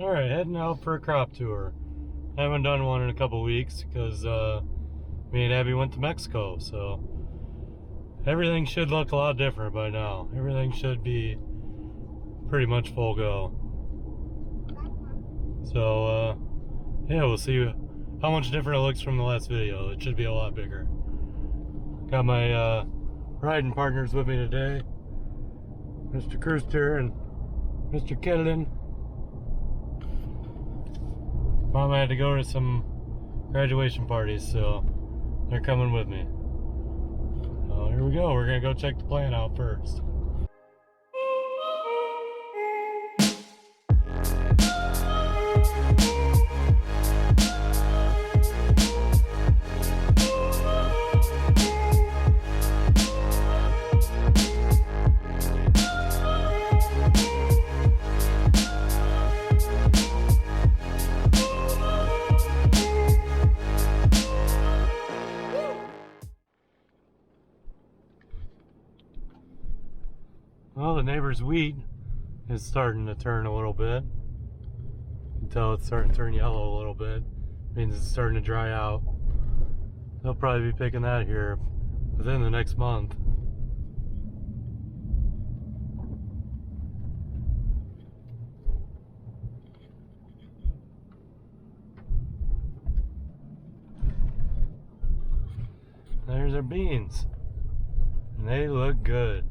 Alright, heading out for a crop tour. Haven't done one in a couple weeks because me and Abby went to Mexico, so everything should look a lot different by now. Everything should be pretty much full go. So yeah, we'll see how much different it looks from the last video. It should be a lot bigger. Got my riding partners with me today, Mr. Krooster and Mr. Kedlin. Mom had to go to some graduation parties, so they're coming with me. Here we go. We're gonna go check the plant out first. Well, the neighbor's wheat is starting to turn a little bit. You can tell it's starting to turn yellow a little bit. Means it's starting to dry out. They'll probably be picking that here within the next month. There's our beans. And they look good.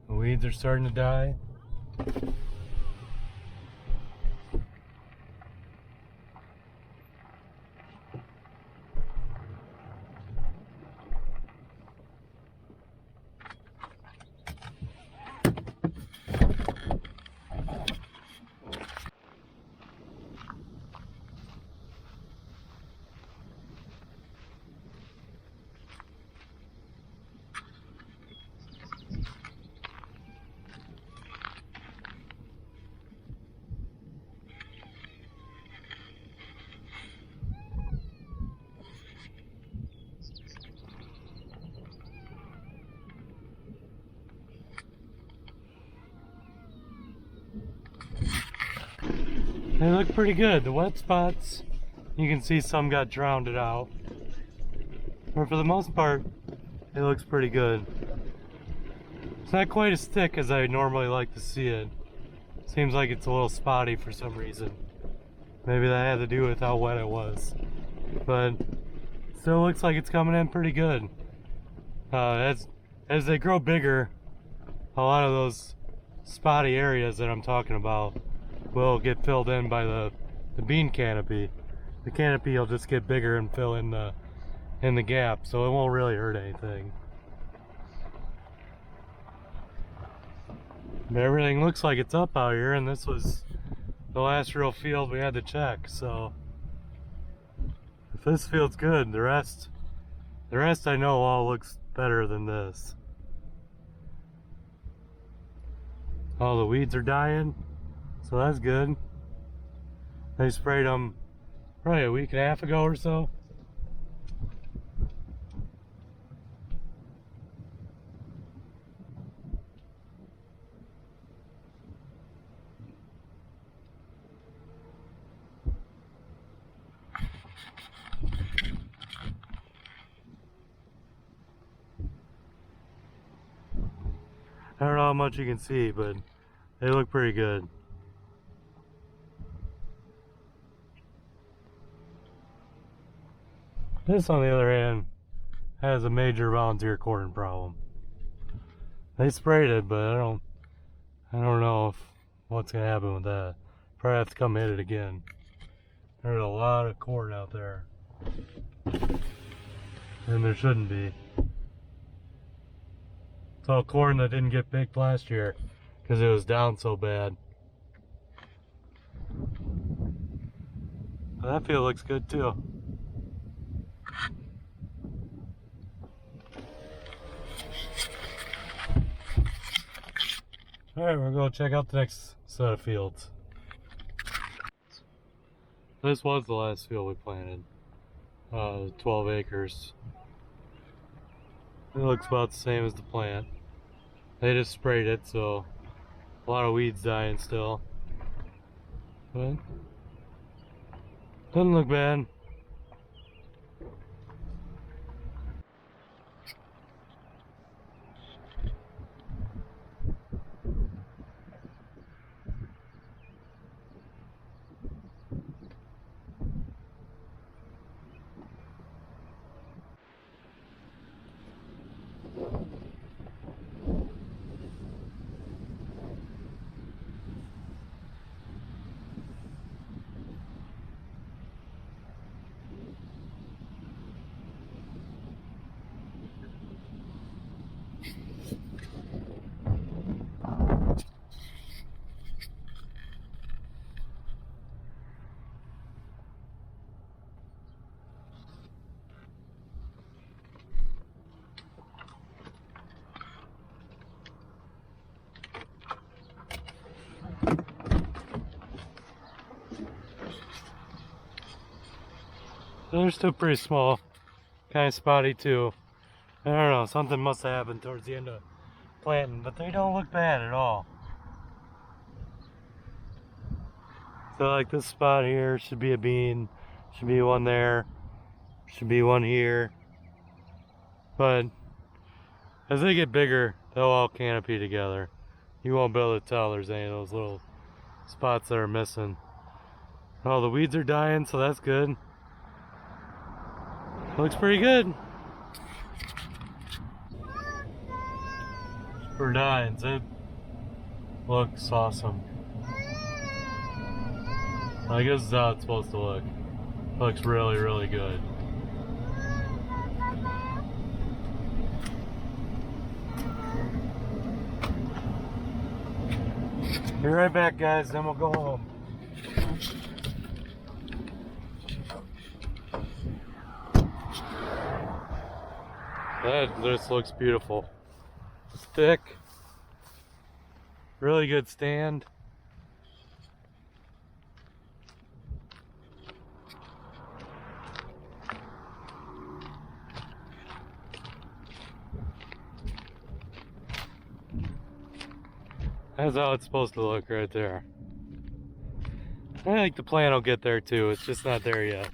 The weeds are starting to die. They look pretty good. The wet spots, you can see some got drowned out. But for the most part, it looks pretty good. It's not quite as thick as I normally like to see it. Seems like it's a little spotty for some reason. Maybe that had to do with how wet it was. But still looks like it's coming in pretty good. As they grow bigger, a lot of those spotty areas that I'm talking about will get filled in by the bean canopy. The canopy will just get bigger and fill in the gap, so it won't really hurt anything. But everything looks like it's up out here, and this was the last real field we had to check. So if this field's good, the rest I know all looks better than this. All the weeds are dying, so that's good. They sprayed them probably a week and a half ago or so. I don't know how much you can see, but they look pretty good. This, on the other hand, has a major volunteer corn problem. They sprayed it, but I don't know what's gonna happen with that. Probably have to come hit it again. There's a lot of corn out there, and there shouldn't be. It's all corn that didn't get picked last year because it was down so bad. But that field looks good too. Alright, we're going to check out the next set of fields. This was the last field we planted. 12 acres. It looks about the same as the plant. They just sprayed it, so a lot of weeds dying still. But doesn't look bad. They're still pretty small, kind of spotty too. I don't know, something must have happened towards the end of planting, but they don't look bad at all. So like this spot here should be a bean, should be one there, should be one here. But as they get bigger, they'll all canopy together. You won't be able to tell there's any of those little spots that are missing. Oh, the weeds are dying, so that's good. Looks pretty good. For nines, it looks awesome. I guess that's how it's supposed to look. Looks really, really good. Be right back, guys, then we'll go home. That just looks beautiful. It's thick. Really good stand. That's how it's supposed to look right there. I think the plant will get there too, it's just not there yet.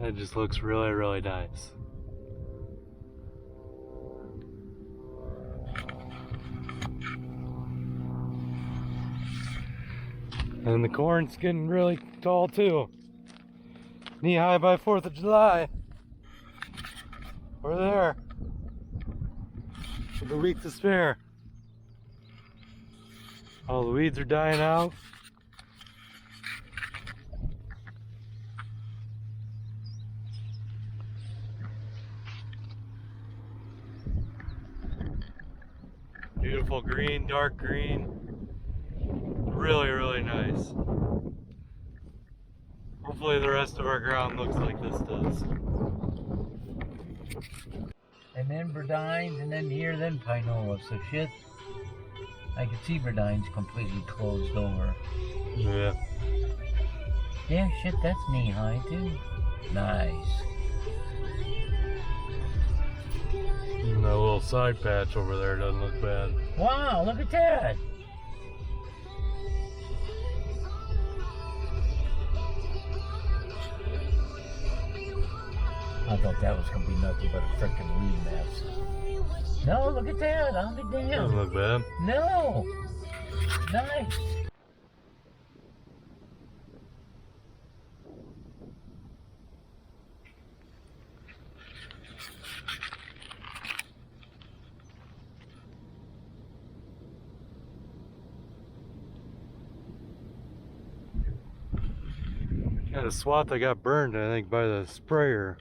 That just looks really, really nice. And the corn's getting really tall too. Knee high by 4th of July. We're there. With a week to spare. All the weeds are dying out. Beautiful green, dark green. Really, really nice. Hopefully the rest of our ground looks like this does. And then Verdines, and then here, then Pinola. So shit, I can see Verdines completely closed over. Yeah. Yeah, shit, that's knee high too. Nice. And that little side patch over there doesn't look bad. Wow, look at that. I thought that was gonna be nothing but a freaking weed mess. No, look at that. I'll be damned. Doesn't look bad. No. Nice. Yeah, the swath that got burned, I think, by the sprayer.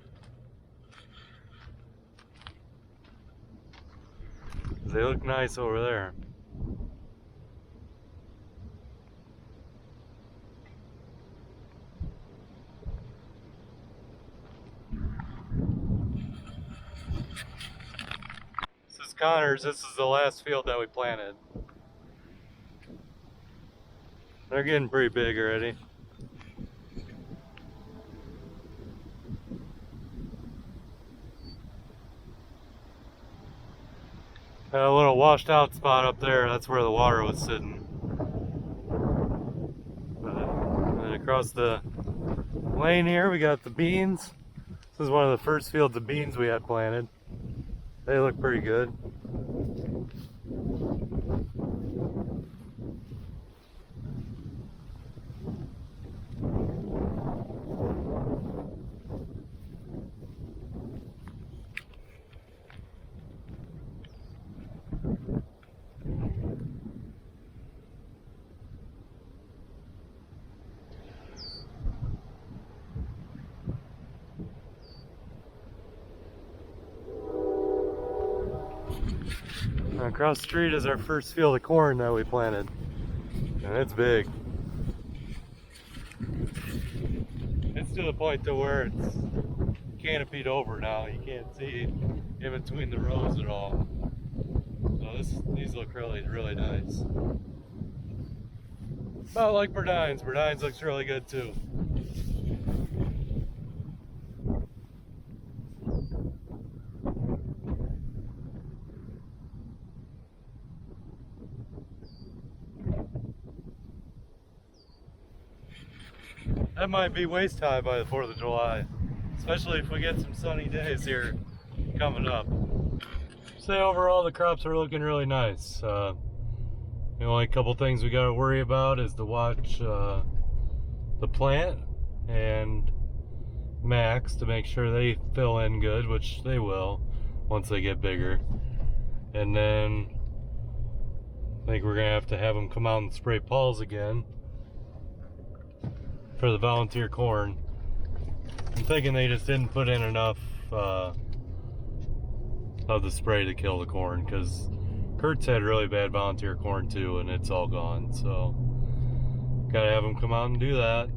They look nice over there. This is Connor's. This is the last field that we planted. They're getting pretty big already. Got a little washed out spot up there, that's where the water was sitting. And then across the lane here we got the beans. This is one of the first fields of beans we had planted. They look pretty good. Across the street is our first field of corn that we planted, and it's big. It's to the point to where it's canopied over now. You can't see in between the rows at all. So these look really, really nice. About like Burdines. Burdines looks really good too. That might be waste time by the 4th of July, especially if we get some sunny days here coming up. Say overall the crops are looking really nice. The only couple things we got to worry about is to watch the plant and Max to make sure they fill in good, which they will once they get bigger. And then I think we're gonna have to have them come out and spray Pauls again for the volunteer corn. I'm thinking they just didn't put in enough of the spray to kill the corn, because Kurt's had really bad volunteer corn too, and it's all gone. So gotta have them come out and do that.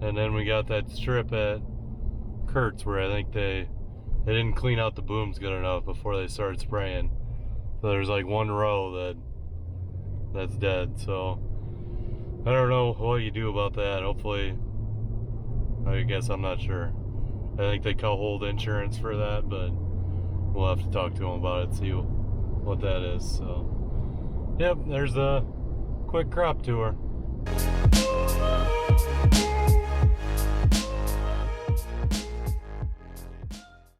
And then we got that strip at Kurt's where I think they didn't clean out the booms good enough before they started spraying. So there's like one row that's dead. So I don't know what you do about that. Hopefully, I guess I'm not sure. I think they hold insurance for that, but we'll have to talk to them about it, see what that is. So, yep, there's a quick crop tour.